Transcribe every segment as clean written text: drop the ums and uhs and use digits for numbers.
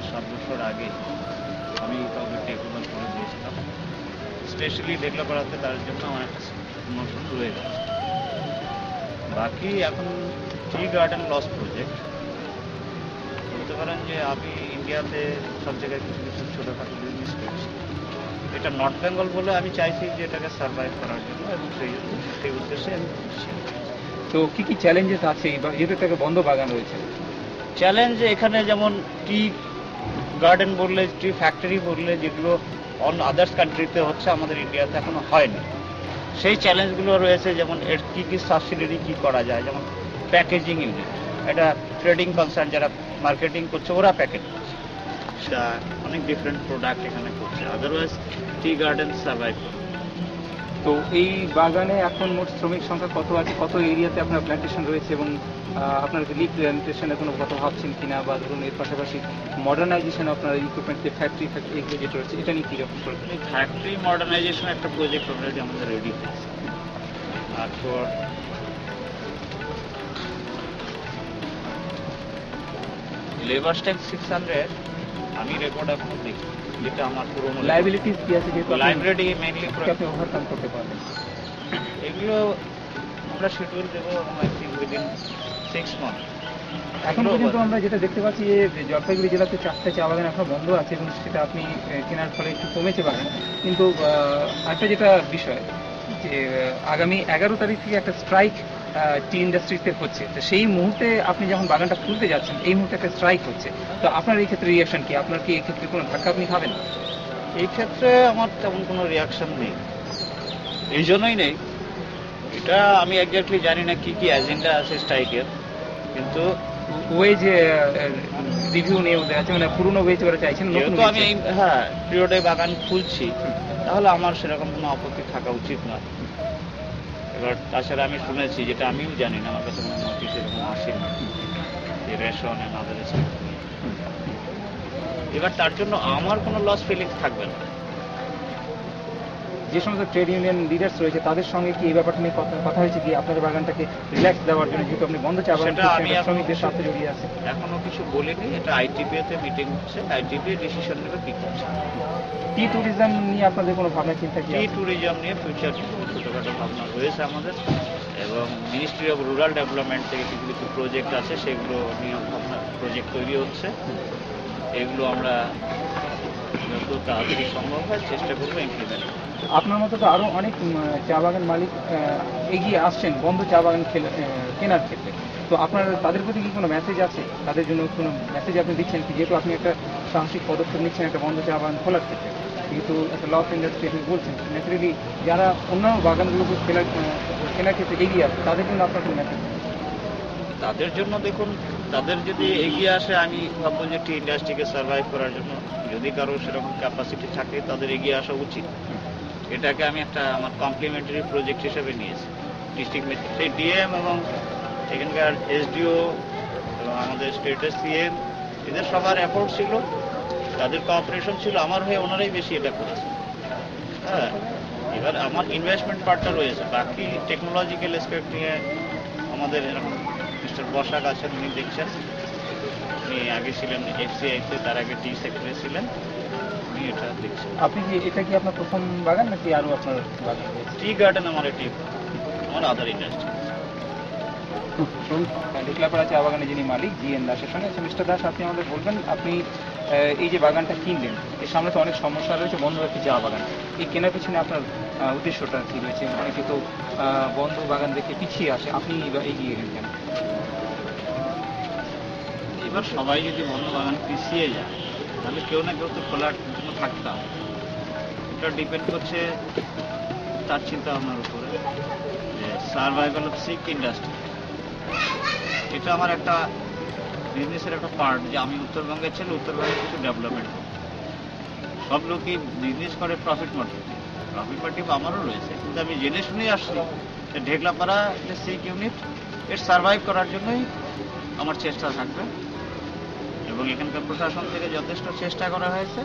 6-7 বছর আগে আমি কাউকে টেক ওভার করে দিয়েছিলাম, স্পেশালি ডেভেলপারতে, তার জন্য আমার একটা প্রমোশন রয়ে গেছে। বাকি এখন টি গার্ডেন লস প্রজেক্ট বলতে পারেন যে আমি ইন্ডিয়াতে সব জায়গায় কিছু কিছু ছোটোখাটো বিজনেস করছি। এটা নর্থ বেঙ্গল বলে আমি চাইছি যে এটাকে সার্ভাইভ করার জন্য, এবং সেই উদ্দেশ্যে আমি করছি। তো কি কি চ্যালেঞ্জেস আছে যেহেতু একটা বন্ধ বাগান রয়েছে? চ্যালেঞ্জ এখানে যেমন টি গার্ডেন বললে, টি ফ্যাক্টরি বললে, যেগুলো অন আদার্স কান্ট্রিতে হচ্ছে, আমাদের ইন্ডিয়াতে এখনো হয়নি। সেই চ্যালেঞ্জগুলো রয়েছে, যেমন এর কী কী সাবসিডারি কী করা যায়, যেমন প্যাকেজিং ইউনিট, এটা ট্রেডিং কনসার্ন যারা মার্কেটিং করছে ওরা প্যাকেট করছে, সেটা অনেক ডিফারেন্ট প্রোডাক্ট এখানে করছে, আদারওয়াইজ টি গার্ডেন সার্ভাইভ করছে। তো এই বাগানে এখন মোট শ্রমিক সংখ্যা কত আছে, কত এরিয়াতে আপনার প্ল্যান্টেশন রয়েছে, এবং আপনার লিভ প্ল্যান্টেশনের কোনো কথা ভাবছেন কিনা, বা ধরুন এর পাশাপাশি মডার্নাইজেশন আপনার ইকুইপমেন্ট যে ফ্যাক্টরি এগুলো যেটা রয়েছে এটা নিয়ে কীরকম করবেন? ফ্যাক্টরি মডার্নাইজেশন একটা প্রজেক্ট অলরেডি আমাদের রেডি হয়েছে। তারপর লেবার স্ট্যাক 600 আমি রেকর্ড এখনো দেখি, যেটা আমার পুরোনো লাইবিলিটিস কি আছে যেহেতু লাইব্রেরি মেইনলি আপনি ওভারকাম করতে পারবেন, এগুলো আমরা শিডিউল দেবো, এবং আই থিঙ্ক উইদিন 6 মান্থ। এখন পর্যন্ত আমরা যেটা দেখতে পাচ্ছি যে জলপাইগুড়ি জেলাতে 4টা চা বাগান এখন বন্ধ আছে, এবং সেটা আপনি কেনার ফলে একটু কমেছে বাগান। কিন্তু একটা যেটা বিষয় যে আগামী 11 তারিখ থেকে একটা স্ট্রাইক টি ইন্ডাস্ট্রিতে হচ্ছে, তো সেই মুহূর্তে আপনি যখন বাগানটা খুলতে যাচ্ছেন এই মুহূর্তে একটা স্ট্রাইক হচ্ছে, তো আপনার এই ক্ষেত্রে রিয়াকশন কি? আপনার কি এই ক্ষেত্রে কোনো ধাক্কা আপনি খাবেন? এই ক্ষেত্রে আমার তেমন কোনো রিয়াকশন নেই, এই জন্যই নেই, এটা আমি একজাক্টলি জানি না কি কি এজেন্ডা আছে স্ট্রাইকের, কিন্তু ওয়েজ রিভিউ নিয়ে ওদের আছে, মানে পুরোনো ওয়েজ ওরা চাইছেন নতুন। যেহেতু আমি পিরিয়ডে বাগান খুলছি, তাহলে আমার সেরকম কোনো আপত্তি থাকা উচিত না। এবার তাছাড়া আমি শুনেছি, যেটা আমিও জানি না, আমার কাছে কোনো নোটিশ এরকম আসেনি, যে রেশন এন্ড আদার নিয়ে। এবার তার জন্য আমার কোনো লস ফিলিংস থাকবে না। যে সমস্ত ট্রেড ইউনিয়ন লিডার্স রয়েছে তাদের সঙ্গে কি এই ব্যাপারটা নিয়ে কথা হয়েছে কি, আপনাদের বাগানটাকে রিল্যাক্স দেওয়ার জন্য, যেহেতু আপনি বন্ধ চা বাগান শ্রমিকদের সাথে জড়িয়ে আছে? এখনো কিছু বলিনি, এটা আইটিপিএতে মিটিং হচ্ছে, আইটিপিএ ডিসিশন নেবে কি করছে। টি ট্যুরিজম নিয়ে আপনাদের কোনো ভাবনা চিন্তা কি? টি ট্যুরিজম নিয়ে ফিউচার ছোটোখাটো ভাবনা রয়েছে আমাদের, এবং মিনিস্ট্রি অফ রুরাল ডেভেলপমেন্ট থেকে কিছু কিছু প্রজেক্ট আছে, সেগুলো নিয়ে ভাবনা প্রজেক্ট তৈরি হচ্ছে। এগুলো আমরা যত তাড়াতাড়ি সম্ভব হয় চেষ্টা করবো ইমপ্লিমেন্ট। আপনার মতো তো আরও অনেক চা বাগান মালিক এগিয়ে আসছেন বন্ধ চা বাগান কেনার ক্ষেত্রে, তো আপনার তাদের প্রতি কি কোনো মেসেজ আছে? তাদের জন্য কোনো মেসেজ আপনি দিচ্ছেন কি, যেহেতু আপনি একটা সাহসিক পদক্ষেপ নিচ্ছেন একটা বন্ধ চা বাগান খোলার ক্ষেত্রে, যেহেতু একটা লস ইন্ডাস্ট্রি আপনি বলছেন, ন্যাচারালি যারা অন্যান্য বাগানগুলোকে কেনার ক্ষেত্রে এগিয়ে আসে তাদের জন্য আপনার কোনো মেসেজ? তাদের জন্য দেখুন, তাদের যদি এগিয়ে আসে, আমি ভাববো যে টি ইন্ডাস্ট্রিকে সার্ভাইভ করার জন্য যদি কারো সেরকম ক্যাপাসিটি থাকে তাদের এগিয়ে আসা উচিত। এটাকে আমি একটা আমার কমপ্লিমেন্টারি প্রজেক্ট হিসেবে নিয়েছি। ডিস্ট্রিক্ট সেই ডিএম এবং এখানকার এসডিও এবং আমাদের স্টেটের সিএম, এদের সবার এফোর্ট ছিল, তাদের কোঅপারেশন ছিল, আমার হয়ে ওনারাই বেশি এটা করেছে। হ্যাঁ, এবার আমার ইনভেস্টমেন্ট পার্টটা রয়েছে, বাকি টেকনোলজিক্যাল এসপেক্ট নিয়ে আমাদের এরকম মিস্টার বসাক আছেন, উনি দেখছেন, উনি আগে ছিলেন এফসিআইতে, তার আগে টি সেক্টরে ছিলেন, উনি এটা দেখছেন। আপনি কি এটা কি আপনার প্রথম বাগান নাকি আরও আপনার বাগান? টি গার্ডেন আমার এটি আমার আদার ইন্ডাস্ট্রি। ডিকলাপাড়া চা বাগানে যিনি মালিক জিএন দাসের সঙ্গে আছে। মিস্টার দাস, আপনি আমাদের বলবেন, আপনি এই যে বাগানটা কিনলেন, এর সামনে তো অনেক সমস্যা রয়েছে, বন্ধ একটি চা বাগান, এই কেনার পিছনে আপনার উদ্দেশ্যটা কী রয়েছে? অনেকে তো বন্ধ বাগান দেখে পিছিয়ে আসে, আপনি এগিয়ে গেলেন কেন? এবার সবাই যদি বন্ধ বাগান পিছিয়ে যায়, তাহলে কেউ না কেউ তো খোলার জন্য থাকতাম। এটা ডিপেন্ড করছে তার চিন্তা ভাবনার উপরে, যে সার্ভাইভাল অফ সিক ইন্ডাস্ট্রি, এটা আমার একটা বিজনেসের একটা পার্ট, যে আমি উত্তরবঙ্গের ছেলে, উত্তরবঙ্গের কিছু ডেভেলপমেন্ট করব। সব লোকই বিজনেস করে প্রফিট মোটিভ, প্রফিট মোটিভ আমারও রয়েছে, কিন্তু আমি জেনে শুনেই আসছি যে ঢেকলাপাড়া যে সিক ইউনিট, এর সার্ভাইভ করার জন্যই আমার চেষ্টা থাকবে, এবং এখানকার প্রশাসন থেকে যথেষ্ট চেষ্টা করা হয়েছে।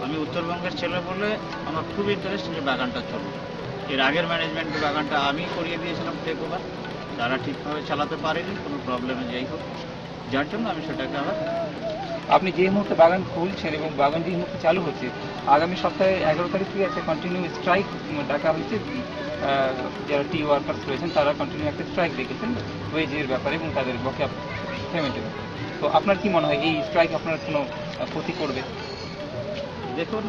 আমি উত্তরবঙ্গের ছেলে বলে আমার খুব ইন্টারেস্ট যে বাগানটা চলবে। এর আগের ম্যানেজমেন্টের বাগানটা আমি করিয়ে দিয়েছিলাম টেক ওভার, তারা ঠিকভাবে চালাতে পারেনি, কোনো প্রবলেমে যাই হোক, যার জন্য আমি সেটাকে আবার আপনি যে মুহূর্তে বাগান খুলছেন এবং বাগান যে মুহূর্তে চালু হচ্ছে, আগামী সপ্তাহে 11 তারিখ থেকে একটা কন্টিনিউ স্ট্রাইক ডাকা হয়েছে। যারা টি ওয়ার্কার্স রয়েছেন তারা কন্টিনিউ একটা স্ট্রাইক ডেকেছেন ওয়েজের ব্যাপারে এবং তাদের বকেয়া পেমেন্টের ব্যাপারে। তো আপনার কি মনে হয় এই স্ট্রাইক আপনার কোনো ক্ষতি করবে? দেখুন,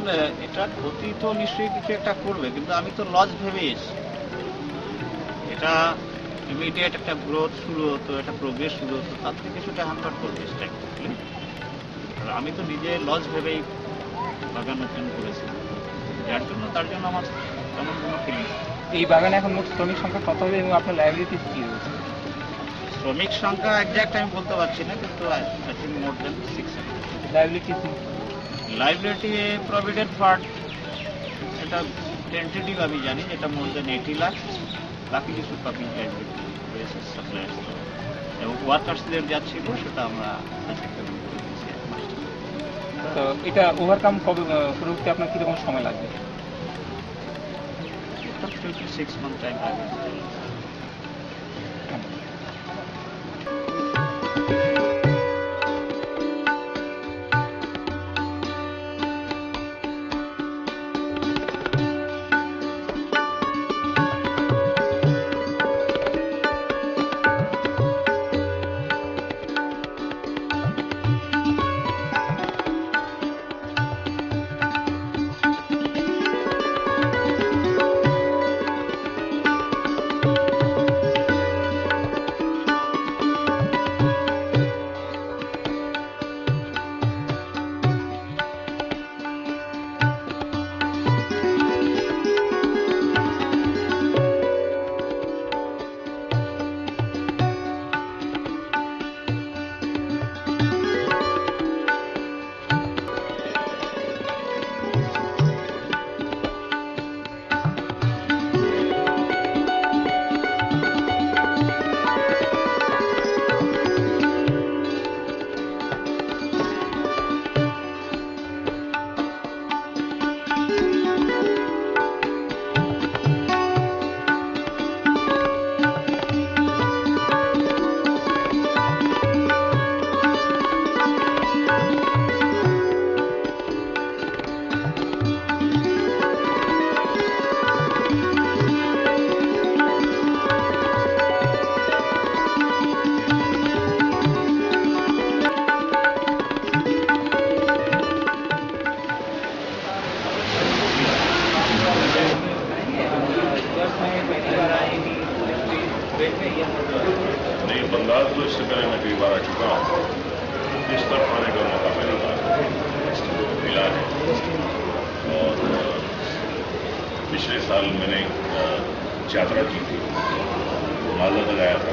এটা ক্ষতি তো নিশ্চয়ই কিছু একটা করবে, কিন্তু আমি তো লস ভেবে এসেছি। এটা ইমিডিয়েট একটা গ্রোথ শুরু হতো, একটা প্রোগ্রেস শুরু হতো, তার থেকে সেটা হ্যাম্পার করবে স্ট্রাইক। আর আমি তো নিজে লস ভেবেই বাগান ওপেন করেছি, যার জন্য তার জন্য আমার তেমন কোনো ফিলিংস। এই বাগানে এখন মোট শ্রমিক সংখ্যা কত হবে এবং আপনার লাইবিলিটিস কি রয়েছে? শ্রমিক সংখ্যা একজ্যাক্ট আমি বলতে পারছি না, কিন্তু I think more than 600। Liabilities liability provident fund এটা টেন্টেটিভ আমি জানি, যেটা মোর দেন 80 লাখ। বাকি কিছু পাবলিক লাইবিলিটি রয়েছে সাপ্লায়ার্স এবং ওয়ার্কার্সদের যা ছিল সেটা আমরা তো এটা ওভারকাম কবে করতে আপনার কীরকম সময় লাগবে? 3 to 6 month টাইম লাগবে। नहीं, बंगाल तो इससे पहले मैं कई बार आ चुका हूँ। इस तरफ आने का मौका पहली बार मिला है। और पिछले साल मैंने यात्रा की थी, मालदा तक आया था।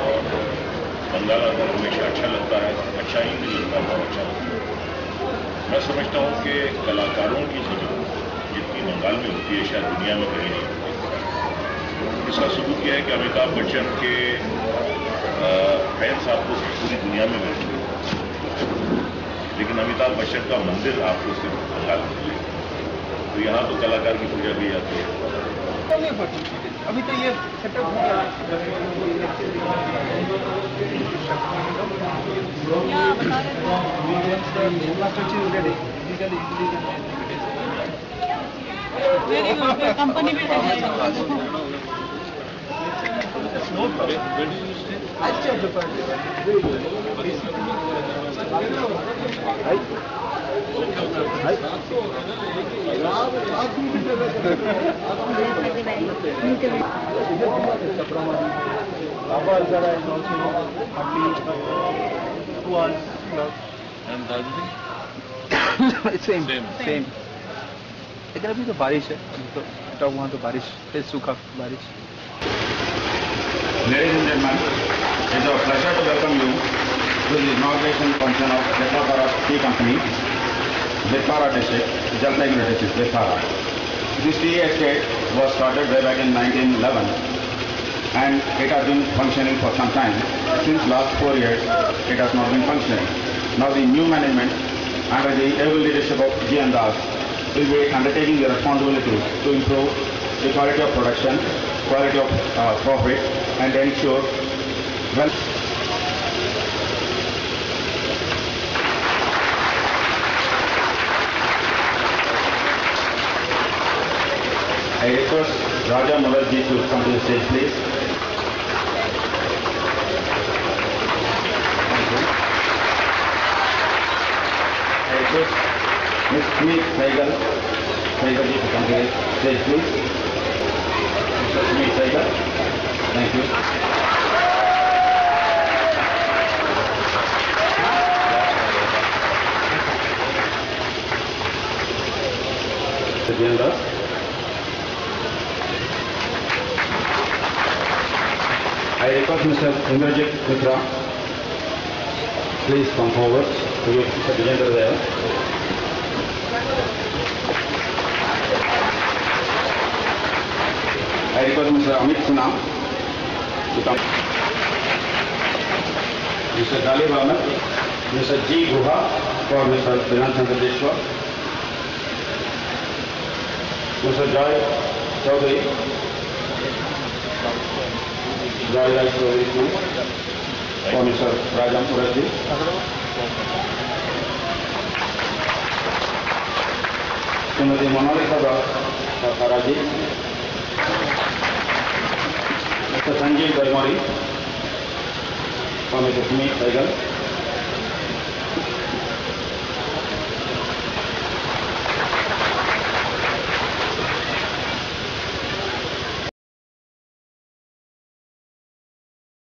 और बंगाल आकर हमेशा अच्छा लगता है, अच्छा ही नहीं लगता, बहुत अच्छा लगता है। मैं समझता हूँ कि कलाकारों की जगह जितनी बंगाल में होती है शायद दुनिया में कहीं नहीं होती। इसका सबूत यह है कि अमिताभ बच्चन के फैंस आपको पूरी दुनिया में मिलेंगे, लेकिन अमिताभ बच्चन का मंदिर आपको सिर्फ बंगाल में मिलेगा। तो यहाँ तो कलाकार की पूजा की जाती है। अभी तो ये सेटअप कंपनी भी सेम लेकिन अभी तो बारिश है, अभी तो वहाँ तो बारिश है, सूखा बारिश। Ladies and gentlemen, it's our pleasure to welcome you to the inauguration function of Betpara Tea Company, Betpara district, Jalpaiguri district, Betpara. This tea estate was started way back in 1911 and it has been functioning for some time. Since last 4 years, it has not been functioning. Now the new management under the able leadership of G. N. Das will be undertaking the responsibility to improve the quality of production, quality of profit, and ensure well. request Raja Mularji to come to the stage, please. I request Ms. Smith Saigal ji to come to the stage, please. Mr. Smith Saigal, thank you. Agenda. I request Mr. Indrajit Mitra, please come forward to get the agenda there. I request Mr. Amit Sinha to come. Mr. Galib Ahmed, Mr. G. Guha for Mr. Bilan Chandradeshwar. Mr. Joy Chaudhary, Joy Raj Chaudhary too, for Mr. Rajam Murati. Srimati Monalika Karaji, Mr. Sanjeev Dharmari, for Mr. Smith Saigal.